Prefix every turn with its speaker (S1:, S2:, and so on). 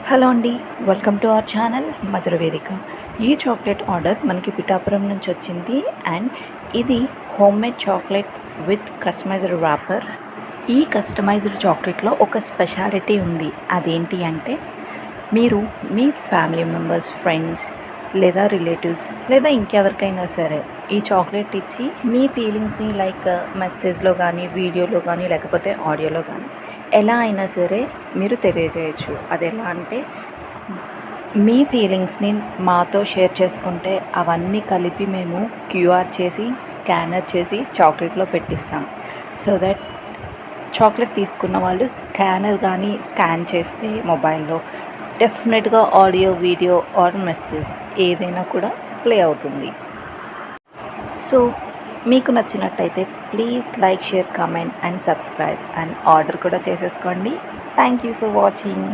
S1: Hello అండి, welcome to our channel మధుర వేదిక. ఈ చాక్లెట్ ఆర్డర్ మనకి పిఠాపురం నుంచి వచ్చింది అండ్ ఇది home made chocolate with customized wrapper. ఈ కస్టమైజ్డ్ చాక్లెట్లో ఒక స్పెషాలిటీ ఉంది. అదేంటి అంటే మీరు మీ ఫ్యామిలీ మెంబర్స్, ఫ్రెండ్స్ లేదా రిలేటివ్స్ లేదా ఇంకెవరికైనా సరే ఈ చాక్లెట్ ఇచ్చి మీ ఫీలింగ్స్ని లైక్ మెసేజ్లో కానీ, వీడియోలో కానీ, లేకపోతే ఆడియోలో కానీ ఎలా అయినా సరే మీరు తెలియజేయచ్చు. అది ఎలా అంటే మీ ఫీలింగ్స్ని మాతో షేర్ చేసుకుంటే అవన్నీ కలిపి మేము క్యూఆర్ చేసి స్కానర్ చేసి చాక్లెట్లో పెట్టిస్తాం. సో దట్ చాక్లెట్ తీసుకున్న వాళ్ళు స్కానర్ కానీ స్కాన్ చేస్తే మొబైల్లో డెఫినెట్గా ఆడియో, వీడియో ఆర్ మెసేజ్ ఏదైనా కూడా ప్లే అవుతుంది. సో మీకు నచ్చినట్టయితే please like, share, comment and subscribe and order కూడా చేసేసుకోండి. Thank you for watching.